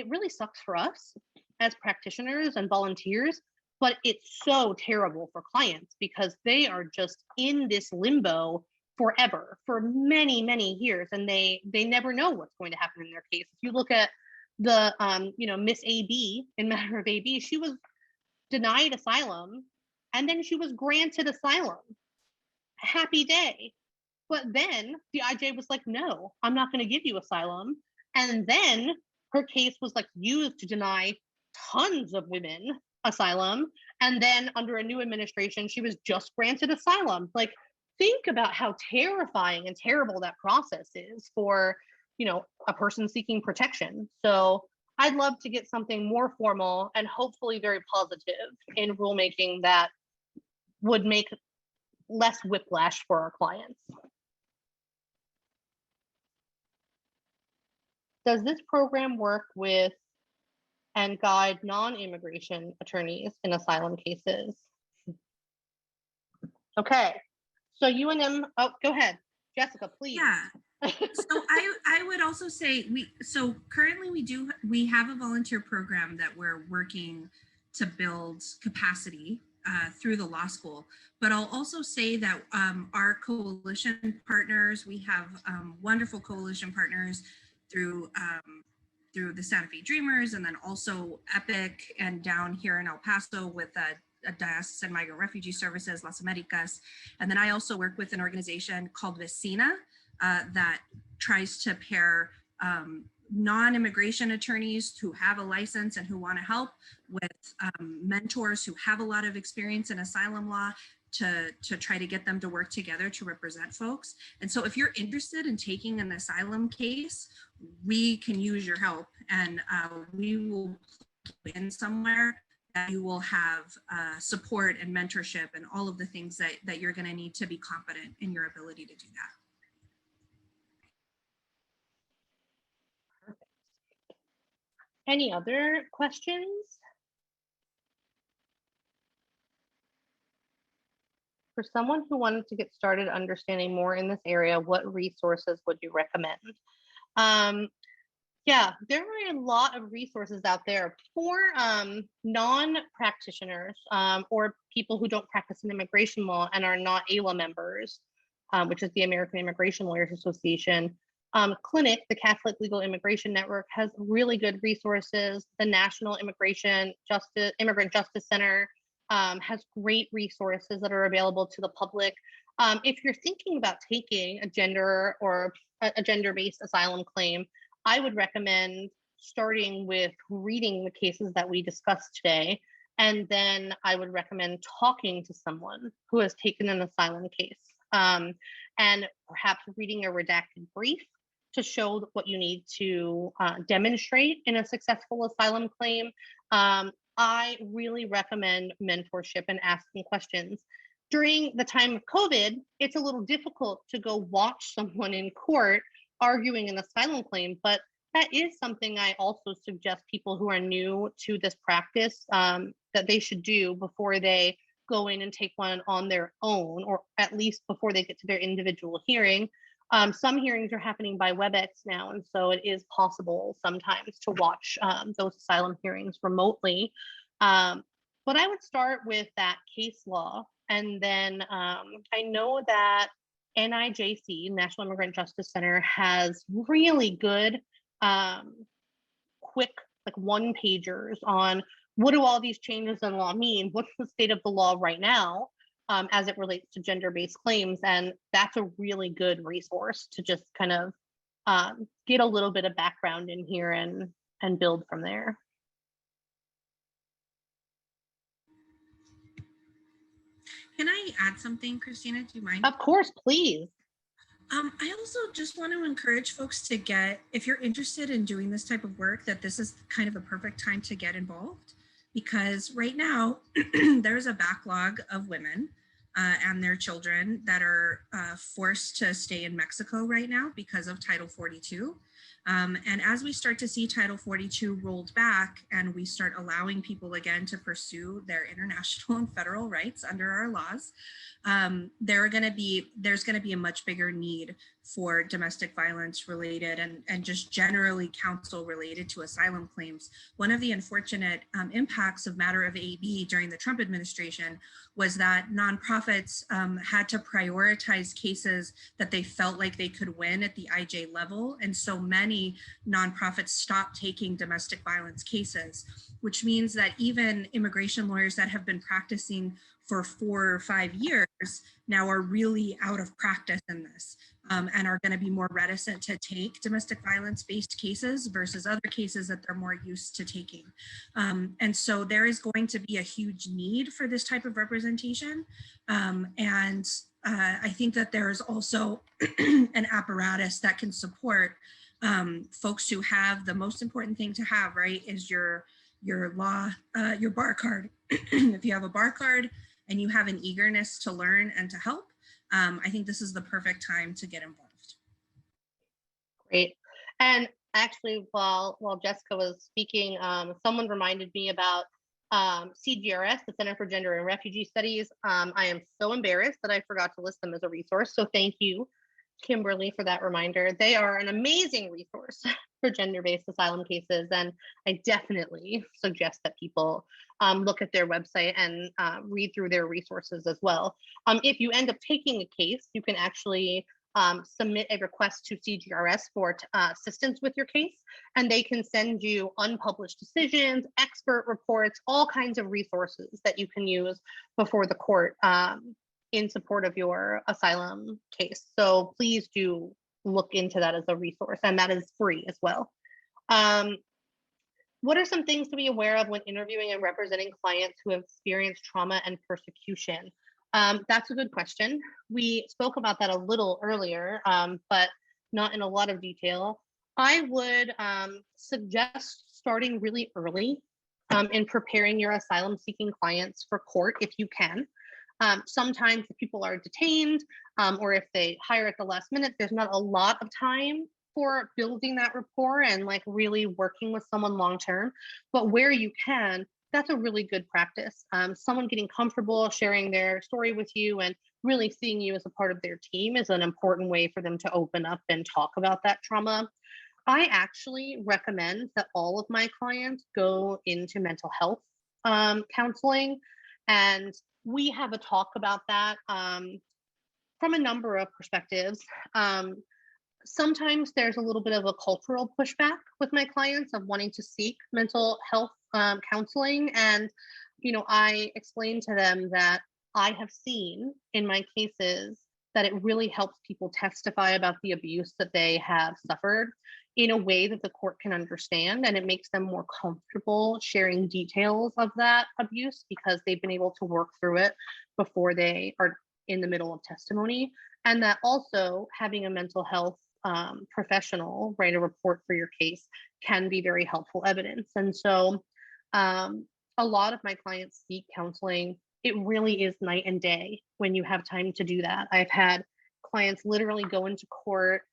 really sucks for us as practitioners and volunteers, but it's so terrible for clients because they are just in this limbo forever, for many, many years, and they never know what's going to happen in their case. If you look at the Miss AB in matter of AB, she was denied asylum and then she was granted asylum. Happy day. But then the IJ was like, no, I'm not going to give you asylum. And then her case was like used to deny tons of women asylum. And then under a new administration, she was just granted asylum. Like, think about how terrifying and terrible that process is for, a person seeking protection. So I'd love to get something more formal and hopefully very positive in rulemaking that would make less whiplash for our clients. Does this program work with and guide non-immigration attorneys in asylum cases? Okay, so UNM, oh, go ahead, Jessica, please. Yeah. So I would also say currently we have a volunteer program that we're working to build capacity through the law school. But I'll also say that our coalition partners, we have wonderful coalition partners through the Santa Fe Dreamers, and then also EPIC, and down here in El Paso with Diocesan Migrant Refugee Services, Las Americas. And then I also work with an organization called Vecina that tries to pair non-immigration attorneys who have a license and who want to help with mentors who have a lot of experience in asylum law to try to get them to work together to represent folks. And so if you're interested in taking an asylum case, we can use your help, and we will put you in somewhere that you will have support and mentorship and all of the things that you're going to need to be competent in your ability to do that. Perfect. Any other questions? For someone who wanted to get started understanding more in this area, what resources would you recommend? Yeah, there are a lot of resources out there for non-practitioners or people who don't practice in immigration law and are not AILA members, which is the American Immigration Lawyers Association. Clinic, the Catholic Legal Immigration Network, has really good resources. The National Immigrant Justice Center has great resources that are available to the public. If you're thinking about taking a gender or a gender-based asylum claim, I would recommend starting with reading the cases that we discussed today, and then I would recommend talking to someone who has taken an asylum case, and perhaps reading a redacted brief to show what you need to demonstrate in a successful asylum claim. I really recommend mentorship and asking questions. During the time of COVID, it's a little difficult to go watch someone in court arguing an asylum claim, but that is something I also suggest people who are new to this practice that they should do before they go in and take one on their own, or at least before they get to their individual hearing. Some hearings are happening by WebEx now, and so it is possible sometimes to watch those asylum hearings remotely. But I would start with that case law, and then I know that NIJC, National Immigrant Justice Center, has really good, quick, like one pagers on what do all these changes in law mean? What's the state of the law right now as it relates to gender-based claims? And that's a really good resource to just kind of get a little bit of background in here and build from there. Can I add something, Christina? Do you mind? Of course, please. I also just want to encourage folks to if you're interested in doing this type of work, that this is kind of a perfect time to get involved, because right now there's a backlog of women and their children that are forced to stay in Mexico right now because of Title 42. And as we start to see Title 42 rolled back and we start allowing people again to pursue their international and federal rights under our laws, there's going to be a much bigger need for domestic violence related and just generally counsel related to asylum claims. One of the unfortunate impacts of matter of AB during the Trump administration was that nonprofits had to prioritize cases that they felt like they could win at the IJ level. And so many nonprofits stopped taking domestic violence cases, which means that even immigration lawyers that have been practicing for 4 or 5 years now are really out of practice in this and are going to be more reticent to take domestic violence based cases versus other cases that they're more used to taking. And so there is going to be a huge need for this type of representation. And I think that there is also an apparatus that can support folks who have the most important thing to have, right, is your bar card. If you have a bar card and you have an eagerness to learn and to help, I think this is the perfect time to get involved. Great. And actually, while Jessica was speaking, someone reminded me about CGRS, the Center for Gender and Refugee Studies. I am so embarrassed that I forgot to list them as a resource. So thank you, Kimberly, for that reminder. They are an amazing resource for gender-based asylum cases, and I definitely suggest that people look at their website and read through their resources as well. If you end up taking a case, you can actually submit a request to CGRS for assistance with your case, and they can send you unpublished decisions, expert reports, all kinds of resources that you can use before the court in support of your asylum case. So please do look into that as a resource, and that is free as well. What are some things to be aware of when interviewing and representing clients who have experienced trauma and persecution? That's a good question. We spoke about that a little earlier, but not in a lot of detail. I would suggest starting really early in preparing your asylum seeking clients for court if you can. Sometimes if people are detained or if they hire at the last minute, there's not a lot of time for building that rapport and like really working with someone long term. But where you can, that's a really good practice. Someone getting comfortable sharing their story with you and really seeing you as a part of their team is an important way for them to open up and talk about that trauma. I actually recommend that all of my clients go into mental health counseling, and we have a talk about that from a number of perspectives. Sometimes there's a little bit of a cultural pushback with my clients of wanting to seek mental health counseling. And, I explain to them that I have seen in my cases that it really helps people testify about the abuse that they have suffered in a way that the court can understand. And it makes them more comfortable sharing details of that abuse because they've been able to work through it before they are in the middle of testimony. And that also having a mental health professional write a report for your case can be very helpful evidence. And so a lot of my clients seek counseling. It really is night and day when you have time to do that. I've had clients literally go into court,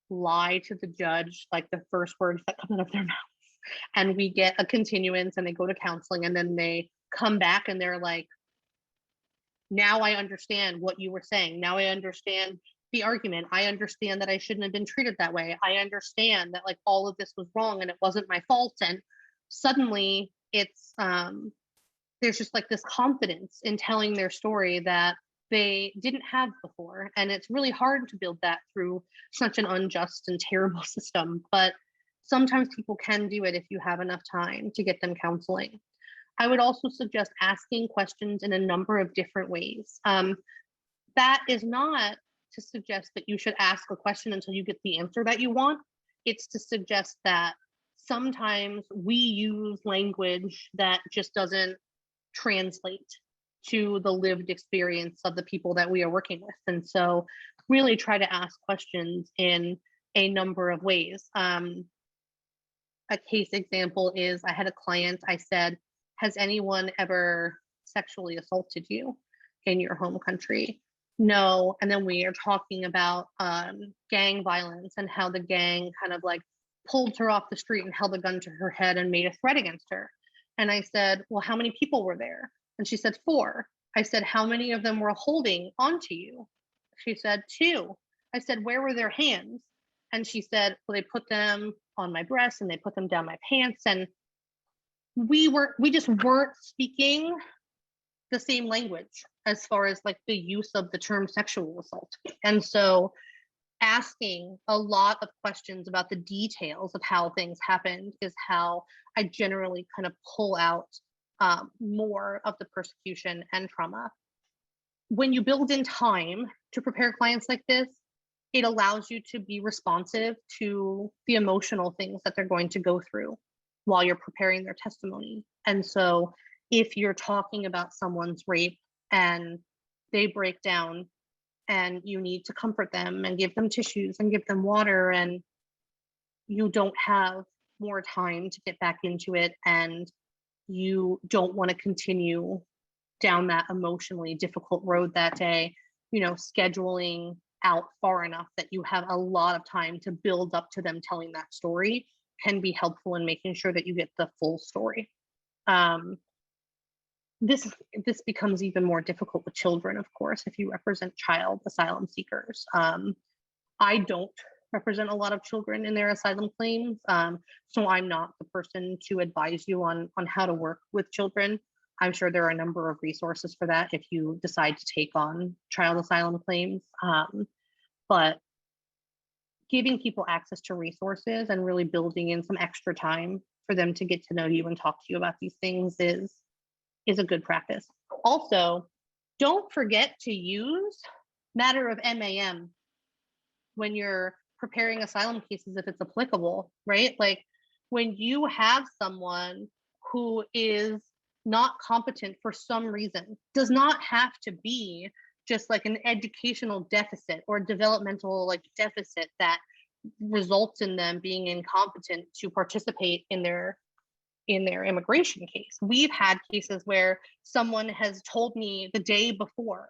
lie to the judge, like the first words that come out of their mouths, and we get a continuance and they go to counseling, and then they come back and they're like, now I understand what you were saying. Now I understand the argument. I understand that I shouldn't have been treated that way. I understand that like all of this was wrong and it wasn't my fault. And suddenly it's there's just like this confidence in telling their story that they didn't have before. And it's really hard to build that through such an unjust and terrible system. But sometimes people can do it if you have enough time to get them counseling. I would also suggest asking questions in a number of different ways. That is not to suggest that you should ask a question until you get the answer that you want. It's to suggest that sometimes we use language that just doesn't translate to the lived experience of the people that we are working with. And so really try to ask questions in a number of ways. A case example is I had a client, I said, has anyone ever sexually assaulted you in your home country? No. And then we are talking about gang violence and how the gang kind of like pulled her off the street and held a gun to her head and made a threat against her. And I said, well, how many people were there? And she said, 4. I said, how many of them were holding onto you? She said, 2. I said, where were their hands? And she said, well, they put them on my breast and they put them down my pants. And we just weren't speaking the same language as far as like the use of the term sexual assault. And so asking a lot of questions about the details of how things happened is how I generally kind of pull out more of the persecution and trauma. When you build in time to prepare clients like this, it allows you to be responsive to the emotional things that they're going to go through while you're preparing their testimony. And so if you're talking about someone's rape and they break down and you need to comfort them and give them tissues and give them water, and you don't have more time to get back into it, and you don't want to continue down that emotionally difficult road that day, scheduling out far enough that you have a lot of time to build up to them telling that story can be helpful in making sure that you get the full story. This becomes even more difficult with children, of course, if you represent child asylum seekers. I don't represent a lot of children in their asylum claims, so I'm not the person to advise you on how to work with children. I'm sure there are a number of resources for that if you decide to take on child asylum claims. But giving people access to resources and really building in some extra time for them to get to know you and talk to you about these things is a good practice. Also, don't forget to use matter of MAM when you're preparing asylum cases if it's applicable, right? Like when you have someone who is not competent for some reason, does not have to be just like an educational deficit or developmental like deficit that results in them being incompetent to participate in their immigration case. We've had cases where someone has told me the day before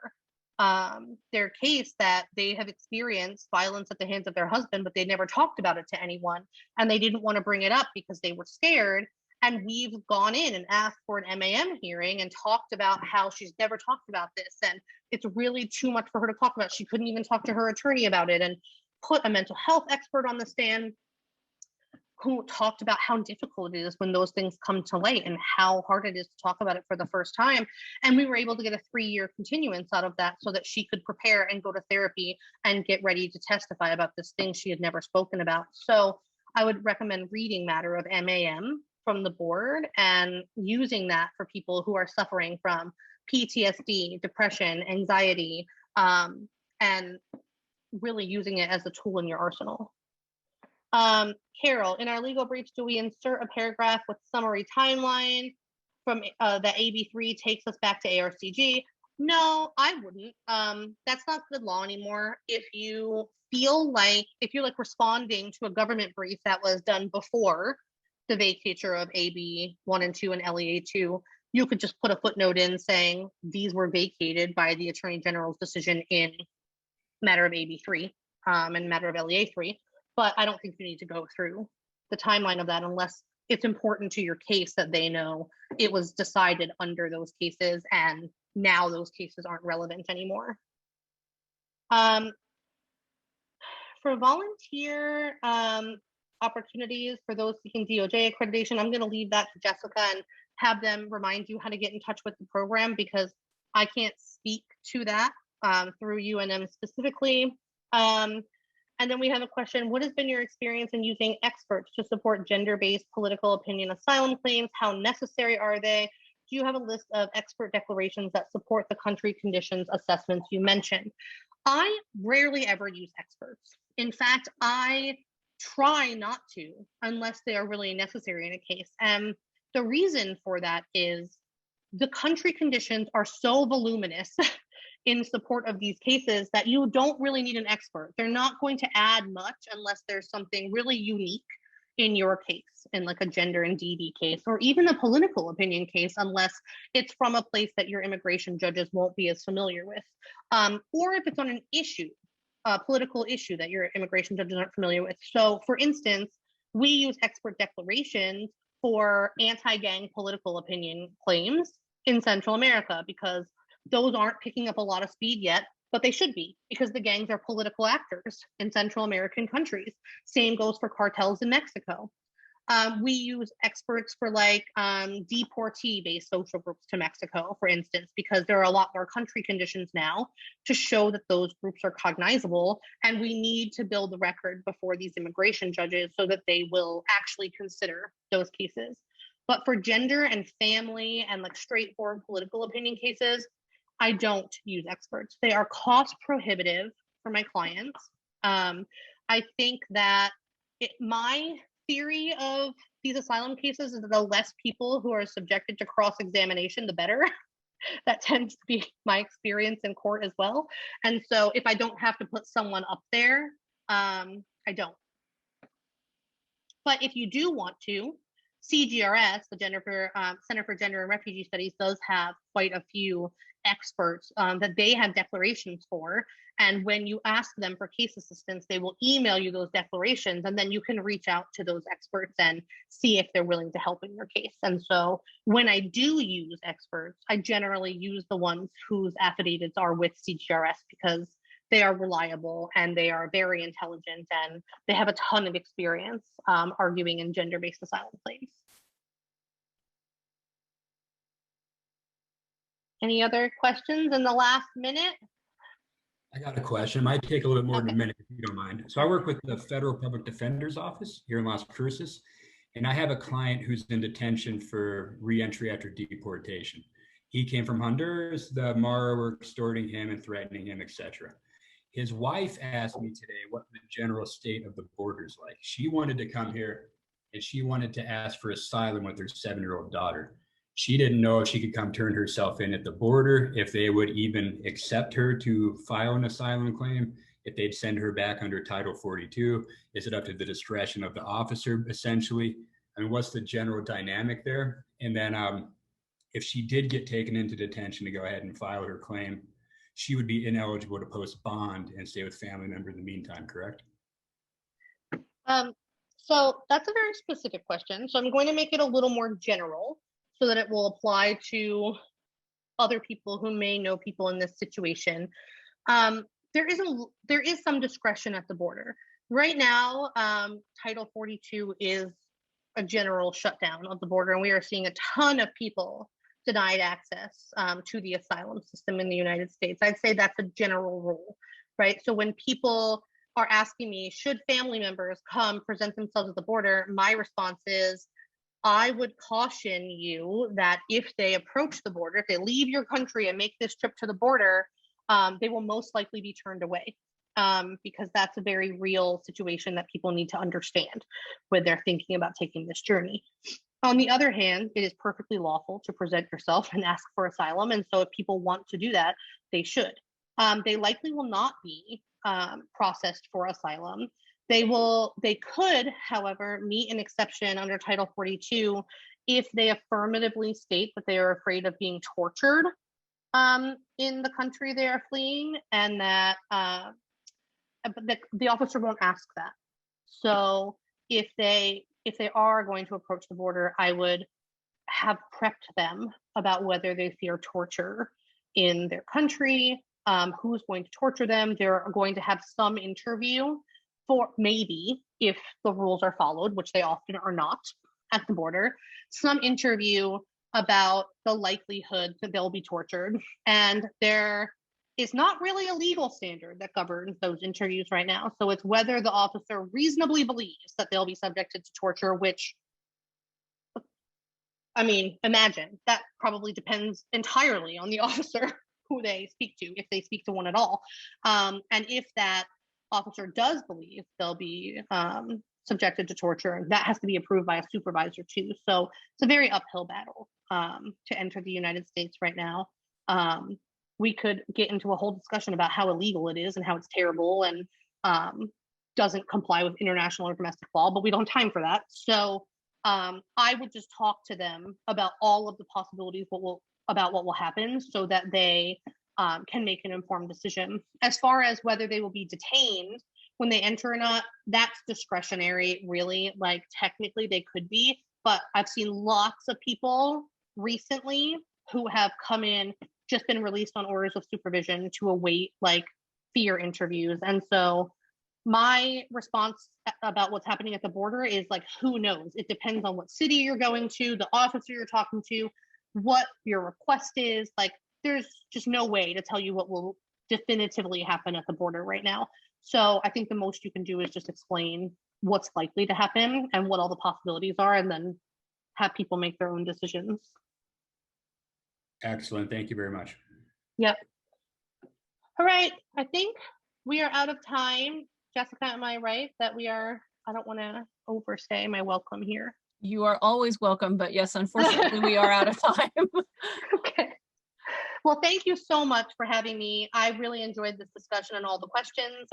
their case that they have experienced violence at the hands of their husband, but they never talked about it to anyone, and they didn't want to bring it up because they were scared. And we've gone in and asked for an MAM hearing and talked about how she's never talked about this, and it's really too much for her to talk about. She couldn't even talk to her attorney about it, and put a mental health expert on the stand who talked about how difficult it is when those things come to light and how hard it is to talk about it for the first time. And we were able to get a 3-year continuance out of that so that she could prepare and go to therapy and get ready to testify about this thing she had never spoken about. So I would recommend reading matter of MAM from the board and using that for people who are suffering from PTSD, depression, anxiety, and really using it as a tool in your arsenal. Carol, in our legal briefs, do we insert a paragraph with summary timeline from that AB3 takes us back to ARCG? No, I wouldn't. That's not good law anymore. If you feel like, if you're like responding to a government brief that was done before the vacatur of AB 1 and 2 and LEA 2, you could just put a footnote in saying these were vacated by the Attorney General's decision in matter of AB 3 and matter of LEA 3. But I don't think you need to go through the timeline of that unless it's important to your case that they know it was decided under those cases and now those cases aren't relevant anymore. For volunteer opportunities for those seeking DOJ accreditation, I'm going to leave that to Jessica and have them remind you how to get in touch with the program because I can't speak to that. through UNM specifically. And then we have a question, what has been your experience in using experts to support gender-based political opinion asylum claims? How necessary are they? Do you have a list of expert declarations that support the country conditions assessments you mentioned? I rarely ever use experts. In fact, I try not to unless they are really necessary in a case. And the reason for that is the country conditions are so voluminous in support of these cases that you don't really need an expert. They're not going to add much unless there's something really unique in your case, in like a gender and DD case, or even a political opinion case, unless it's from a place that your immigration judges won't be as familiar with. Or if it's on an issue, a political issue that your immigration judges aren't familiar with. So for instance, we use expert declarations for anti-gang political opinion claims in Central America because those aren't picking up a lot of speed yet, but they should be because the gangs are political actors in Central American countries. Same goes for cartels in Mexico. We use experts for like deportee-based social groups to Mexico, for instance, because there are a lot more country conditions now to show that those groups are cognizable, and we need to build the record before these immigration judges so that they will actually consider those cases. But for gender and family and like straightforward political opinion cases, I don't use experts. They are cost prohibitive for my clients. I think that my theory of these asylum cases is that the less people who are subjected to cross-examination, the better. That tends to be my experience in court as well. And so if I don't have to put someone up there, I don't. But if you do want to, CGRS, the Center for Gender and Refugee Studies, does have quite a few experts that they have declarations for. And when you ask them for case assistance, they will email you those declarations, and then you can reach out to those experts and see if they're willing to help in your case. And so when I do use experts, I generally use the ones whose affidavits are with CGRS because they are reliable and they are very intelligent and they have a ton of experience arguing in gender-based asylum claims. Any other questions in the last minute? I got a question. It might take a little bit more than a minute if you don't mind. So I work with the Federal Public Defender's Office here in Las Cruces, and I have a client who's in detention for reentry after deportation. He came from Honduras, the Mara were extorting him and threatening him, etc. His wife asked me today what the general state of the border is like. She wanted to come here and she wanted to ask for asylum with her 7-year-old daughter. She didn't know if she could come turn herself in at the border, if they would even accept her to file an asylum claim, if they'd send her back under Title 42. Is it up to the discretion of the officer, essentially? I mean, what's the general dynamic there? And then if she did get taken into detention to go ahead and file her claim, she would be ineligible to post bond and stay with family member in the meantime, correct? So that's a very specific question. So I'm going to make it a little more general so that it will apply to other people who may know people in this situation. There is some discretion at the border. Right now, Title 42 is a general shutdown of the border, and we are seeing a ton of people denied access to the asylum system in the United States. I'd say that's a general rule, right? So when people are asking me, should family members come present themselves at the border, my response is, I would caution you that if they approach the border, if they leave your country and make this trip to the border, they will most likely be turned away because that's a very real situation that people need to understand when they're thinking about taking this journey. On the other hand, it is perfectly lawful to present yourself and ask for asylum. And so if people want to do that, they should. They likely will not be processed for asylum. They could, however, meet an exception under Title 42 if they affirmatively state that they are afraid of being tortured in the country they are fleeing, and that the officer won't ask that. So if they are going to approach the border, I would have prepped them about whether they fear torture in their country, who's going to torture them. They're going to have some interview for, maybe if the rules are followed, which they often are not at the border, some interview about the likelihood that they'll be tortured. And is not really a legal standard that governs those interviews right now. So it's whether the officer reasonably believes that they'll be subjected to torture, which, I mean, imagine that probably depends entirely on the officer who they speak to, if they speak to one at all. And if that officer does believe they'll be subjected to torture, that has to be approved by a supervisor too. So it's a very uphill battle to enter the United States right now. We could get into a whole discussion about how illegal it is and how it's terrible and doesn't comply with international or domestic law, but we don't have time for that. So I would just talk to them about all of the possibilities about what will happen so that they can make an informed decision. As far as whether they will be detained when they enter or not, that's discretionary, really. Like, technically they could be, but I've seen lots of people recently who have come in, just been released on orders of supervision to await like fear interviews. And so my response about what's happening at the border is like, who knows? It depends on what city you're going to, the officer you're talking to, what your request is. Like, there's just no way to tell you what will definitively happen at the border right now. So I think the most you can do is just explain what's likely to happen and what all the possibilities are, and then have people make their own decisions. Excellent. Thank you very much. Yep. All right. I think we are out of time. Jessica, am I right that we are? I don't want to overstay my welcome here. You are always welcome, but yes, unfortunately, we are out of time. Okay. Well, thank you so much for having me. I really enjoyed this discussion and all the questions,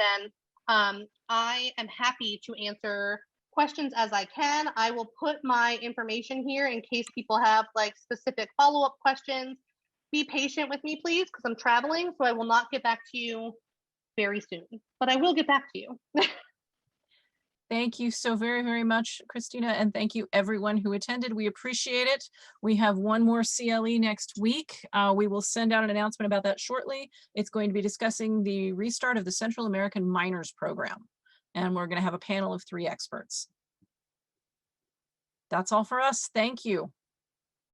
and I am happy to answer questions as I can. I will put my information here in case people have like specific follow-up questions. Be patient with me, please, because I'm traveling, so I will not get back to you very soon, but I will get back to you. Thank you so very, very much, Christina, and thank you everyone who attended. We appreciate it. We have one more CLE next week. We will send out an announcement about that shortly. It's going to be discussing the restart of the Central American Minors Program, and we're going to have a panel of 3 experts. That's all for us. Thank you.